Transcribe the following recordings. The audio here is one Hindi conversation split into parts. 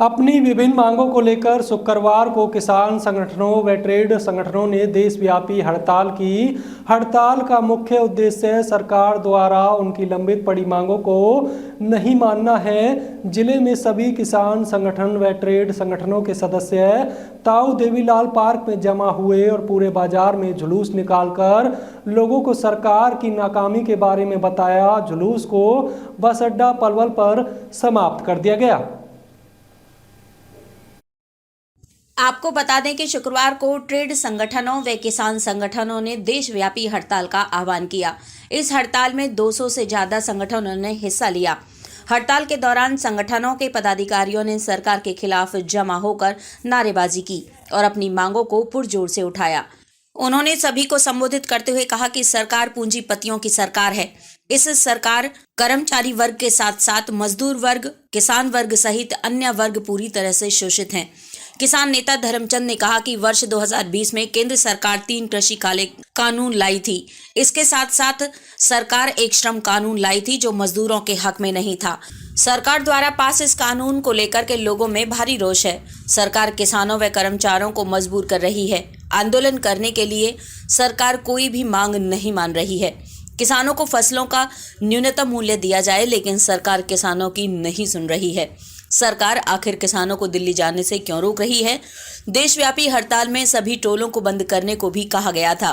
अपनी विभिन्न मांगों को लेकर शुक्रवार को किसान संगठनों व ट्रेड संगठनों ने देशव्यापी हड़ताल की। हड़ताल का मुख्य उद्देश्य सरकार द्वारा उनकी लंबित पड़ी मांगों को नहीं मानना है। जिले में सभी किसान संगठन व ट्रेड संगठनों के सदस्य ताऊ देवीलाल पार्क में जमा हुए और पूरे बाजार में जुलूस निकालकर लोगों को सरकार की नाकामी के बारे में बताया। जुलूस को बस अड्डा पलवल पर समाप्त कर दिया गया। आपको बता दें कि शुक्रवार को ट्रेड संगठनों व किसान संगठनों ने देशव्यापी हड़ताल का आह्वान किया। इस हड़ताल में 200 से ज्यादा संगठनों ने हिस्सा लिया। हड़ताल के दौरान संगठनों के पदाधिकारियों ने सरकार के खिलाफ जमा होकर नारेबाजी की और अपनी मांगों को पुरजोर से उठाया। उन्होंने सभी को संबोधित करते हुए कहा कि सरकार पूंजीपतियों की सरकार है। इस सरकार कर्मचारी वर्ग के साथ साथ मजदूर वर्ग, किसान वर्ग सहित अन्य वर्ग पूरी तरह से शोषित हैं। किसान नेता धर्मचंद ने कहा कि वर्ष 2020 में केंद्र सरकार 3 कृषि कानून लाई थी। इसके साथ साथ सरकार एक श्रम कानून लाई थी जो मजदूरों के हक में नहीं था। सरकार द्वारा पास इस कानून को लेकर के लोगों में भारी रोष है। सरकार किसानों व कर्मचारियों को मजबूर कर रही है। आंदोलन करने के लिए सरकार कोई भी मांग नहीं मान रही है। किसानों को फसलों का न्यूनतम मूल्य दिया जाए, लेकिन सरकार किसानों की नहीं सुन रही है। सरकार आखिर किसानों को दिल्ली जाने से क्यों रोक रही है? देशव्यापी हड़ताल में सभी टोलों को बंद करने को भी कहा गया था,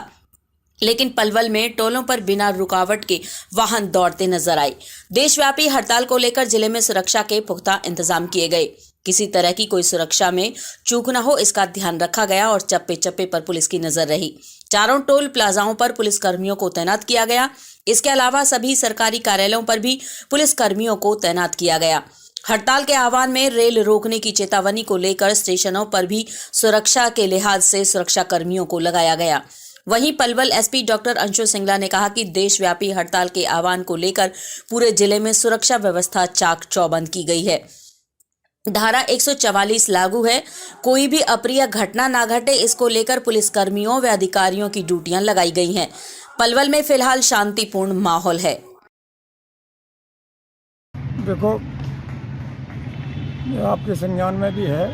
लेकिन पलवल में टोलों पर बिना रुकावट के वाहन दौड़ते नजर आए। देशव्यापी हड़ताल को लेकर जिले में सुरक्षा के पुख्ता इंतजाम किए गए। किसी तरह की कोई सुरक्षा में चूक न हो, इसका ध्यान रखा गया और चप्पे चप्पे पर पुलिस की नजर रही। चारों टोल प्लाजाओं पर पुलिस कर्मियों को तैनात किया गया। इसके अलावा सभी सरकारी कार्यालयों पर भी पुलिस कर्मियों को तैनात किया गया। हड़ताल के आह्वान में रेल रोकने की चेतावनी को लेकर स्टेशनों पर भी सुरक्षा के लिहाज से सुरक्षा कर्मियों को लगाया गया। वहीं पलवल एसपी डॉक्टर अंशु सिंगला ने कहा कि देशव्यापी हड़ताल के आह्वान को लेकर पूरे जिले में सुरक्षा व्यवस्था चाक चौबंद की गई है। धारा 144 लागू है। कोई भी अप्रिय घटना ना घटे, इसको लेकर पुलिस कर्मियों व अधिकारियों की ड्यूटियां लगाई गई हैं। पलवल में फिलहाल शांतिपूर्ण माहौल है। देखो, आपके संज्ञान में भी है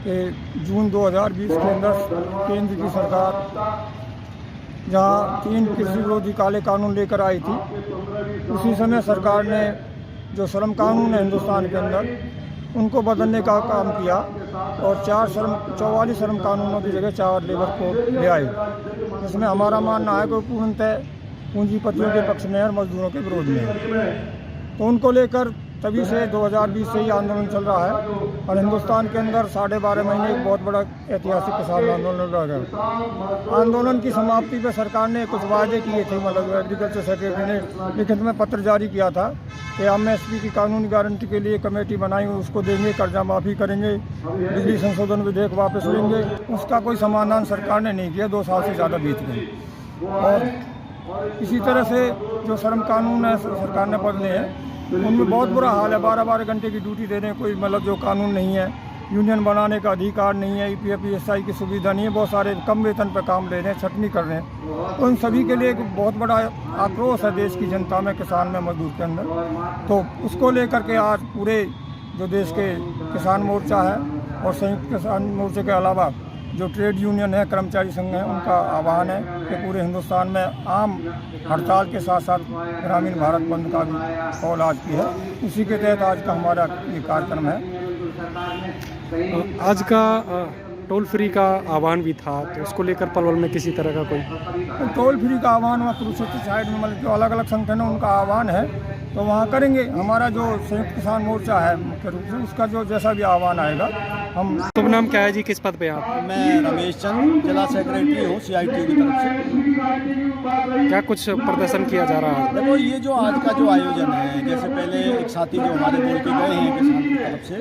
कि जून 2020 के अंदर केंद्र की सरकार जहां 3 कृषि विरोधी काले कानून लेकर आई थी, उसी समय सरकार ने जो श्रम कानून है हिंदुस्तान के अंदर, उनको बदलने का काम किया और 44 श्रम कानूनों की जगह 4 लेबर कोड ले आए। इसमें हमारा मानना है कि पूर्णतः पूंजीपतियों के पक्ष में और मजदूरों के विरोध में है। तो उनको लेकर तभी से 2020 से ही आंदोलन चल रहा है और हिंदुस्तान के अंदर 12.5 महीने एक बहुत बड़ा ऐतिहासिक किसान आंदोलन रह गया। आंदोलन की समाप्ति पर सरकार ने कुछ वायदे किए थे, मतलब एग्रीकल्चर सेक्रेटरी ने लिखित में पत्र जारी किया था कि हम एमएसपी की कानूनी गारंटी के लिए कमेटी बनाएंगे, उसको देंगे, कर्जा माफ़ी करेंगे, बिजली संशोधन विधेयक वापस लेंगे। उसका कोई समाधान सरकार ने नहीं किया। 2 साल से ज़्यादा बीत गए और इसी तरह से जो श्रम कानून है सरकार ने बदले हैं, उनमें बहुत बुरा हाल है। 12-12 घंटे की ड्यूटी दे रहे हैं, कोई मतलब जो कानून नहीं है। यूनियन बनाने का अधिकार नहीं है, ईपीएफ ईएसआई की सुविधा नहीं है। बहुत सारे कम वेतन पर काम ले रहे हैं, छटनी कर रहे हैं। तो उन सभी के लिए एक बहुत बड़ा आक्रोश है देश की जनता में, किसान में, मजदूर के अंदर। तो उसको लेकर के आज पूरे जो देश के किसान मोर्चा है और संयुक्त किसान मोर्चे के अलावा जो ट्रेड यूनियन है, कर्मचारी संघ है, उनका आह्वान है कि पूरे हिंदुस्तान में आम हड़ताल के साथ साथ ग्रामीण भारत बंद का भी कॉल आज की है। उसी के तहत आज का हमारा ये कार्यक्रम है। तो आज का टोल फ्री का आह्वान भी था, तो उसको लेकर पलवल में किसी तरह का कोई टोल फ्री का आह्वान हुआ कुरुक्षेत्र साइड में, मतलब जो अलग अलग संगठन है उनका आह्वान है, तो वहाँ करेंगे। हमारा जो संयुक्त किसान मोर्चा है मुख्य रूप से, उसका जो जैसा भी आह्वान आएगा हम। शुभ नाम क्या है जी, किस पद पे आप? मैं रमेश चंद, जिला सेक्रेटरी हूँ CITU की तरफ से। क्या कुछ प्रदर्शन किया जा रहा है? देखो, ये जो आज का जो आयोजन है, जैसे पहले एक साथी जो हमारे बोल के गए हैं किसान की तरफ से,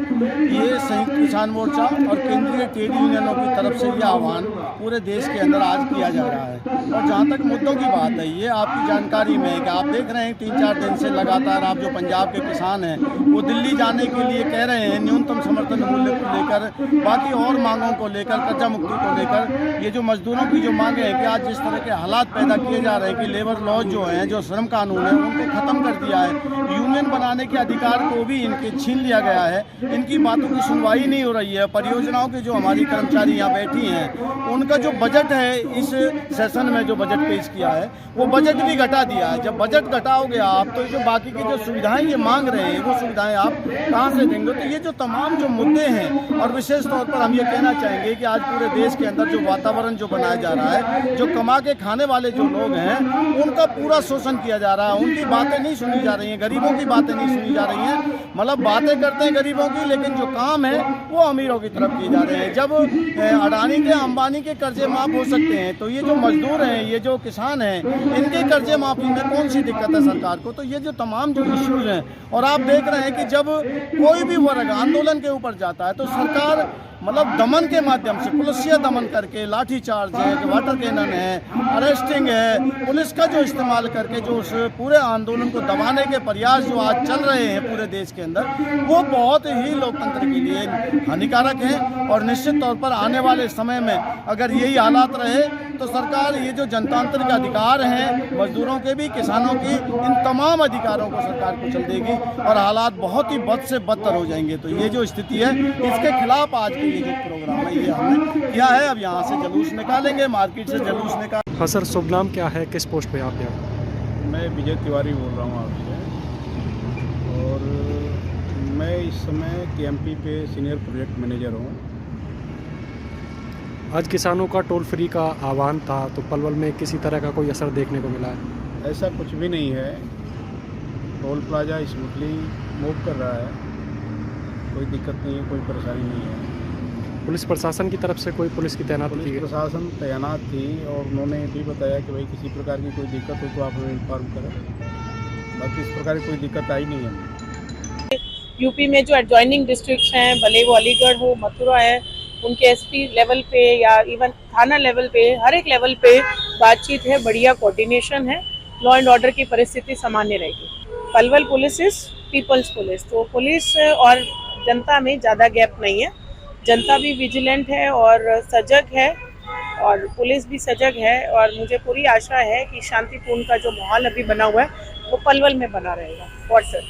ये संयुक्त किसान मोर्चा और केंद्रीय ट्रेड यूनियनों की तरफ से ये आह्वान पूरे देश के अंदर आज किया जा रहा है। और जहाँ तक मुद्दों की बात है, ये आपकी जानकारी में है कि आप देख रहे हैं 3-4 दिन से लगातार ज़्यादातर आप जो पंजाब के किसान हैं वो दिल्ली जाने के लिए कह रहे हैं न्यूनतम समर्थन मूल्य को लेकर, बाकी और मांगों को लेकर, कर्जा मुक्ति को लेकर। ये जो मजदूरों की जो मांगे हैं कि आज जिस तरह के हालात पैदा किए जा रहे हैं कि लेबर लॉज जो हैं, जो श्रम कानून है, उनको ख़त्म कर दिया है, यूनियन बनाने के अधिकार को भी इनके छीन लिया गया है, इनकी बातों की सुनवाई नहीं हो रही है। परियोजनाओं के जो हमारी कर्मचारी यहाँ बैठी हैं उनका जो बजट है इस सेशन में जो बजट पेश किया है वो बजट भी घटा दिया है। जब बजट घटाओगे आप तो जो बाकी की जो सुविधाएं ये मांग रहे हैं वो सुविधाएं आप कहाँ से देंगे? तो ये जो तमाम जो मुद्दे हैं, और विशेष तौर पर हम ये कहना चाहेंगे कि आज पूरे देश के अंदर जो वातावरण जो बनाया जा रहा है, जो कमा के खाने वाले जो लोग हैं उनका पूरा शोषण किया जा रहा है, उनकी बातें नहीं सुनी जा रही हैं, गरीबों की बातें नहीं सुनी जा रही हैं। मतलब बातें करते हैं गरीबों की, लेकिन जो काम है वो अमीरों की तरफ किए जा रहे हैं। जब अडानी के, अंबानी के कर्जे माफ हो सकते हैं तो ये जो मजदूर हैं, ये जो किसान हैं, इनके कर्जे माफी में कौन सी दिक्कत है सरकार को? तो ये जो तमाम जो इश्यूज हैं, और आप देख रहे हैं कि जब कोई भी वर्ग आंदोलन के ऊपर जाता है तो सरकार मतलब दमन के माध्यम से, पुलिसिया दमन करके, लाठी चार्ज है, वाटर कैनन है, अरेस्टिंग है, पुलिस का जो इस्तेमाल करके जो उस पूरे आंदोलन को दबाने के प्रयास जो आज चल रहे हैं पूरे देश के अंदर, वो बहुत ही लोकतंत्र के लिए हानिकारक हैं। और निश्चित तौर पर आने वाले समय में अगर यही हालात रहे तो सरकार ये जो जनतांत्रिक अधिकार हैं मजदूरों के भी, किसानों की, इन तमाम अधिकारों को सरकार को चल देगी और हालात बहुत ही बद से बदतर हो जाएंगे। तो ये जो स्थिति है, इसके खिलाफ आज के ये जो प्रोग्राम है ये हमने किया है। अब यहाँ से जुलूस निकालेंगे, मार्केट से जुलूस निकाल। हाँ सर, शुभ नाम क्या है, किस पोस्ट पे आप हैं? मैं विजय तिवारी बोल रहा हूँ आपसे, और मैं इस समय केएमपी पे सीनियर प्रोजेक्ट मैनेजर हूँ। आज किसानों का टोल फ्री का आह्वान था, तो पलवल में किसी तरह का कोई असर देखने को मिला है? ऐसा कुछ भी नहीं है, टोल प्लाजा स्मूथली मूव कर रहा है, कोई दिक्कत नहीं है, कोई परेशानी नहीं है। पुलिस प्रशासन की तरफ से कोई पुलिस की तैनाती पुलिस की? प्रशासन तैनात थी और उन्होंने भी बताया कि भाई किसी प्रकार की कोई दिक्कत हो तो आप हमें इन्फॉर्म करें। बाकी इस प्रकार की कोई दिक्कत आई नहीं है। यूपी में जो एडजॉइनिंग डिस्ट्रिक्ट्स हैं, भले वो अलीगढ़ हो, मथुरा है, उनके एसपी लेवल पे या इवन थाना लेवल पे, हर एक लेवल पे बातचीत है, बढ़िया कोऑर्डिनेशन है, लॉ एंड ऑर्डर की परिस्थिति सामान्य रहेगी। Palwal police is people's police, तो पुलिस और जनता में ज़्यादा गैप नहीं है। जनता भी विजिलेंट है और सजग है, और पुलिस भी सजग है, और मुझे पूरी आशा है कि शांतिपूर्ण का जो माहौल अभी बना हुआ है वो पलवल में बना रहेगा। व्हाट्सएप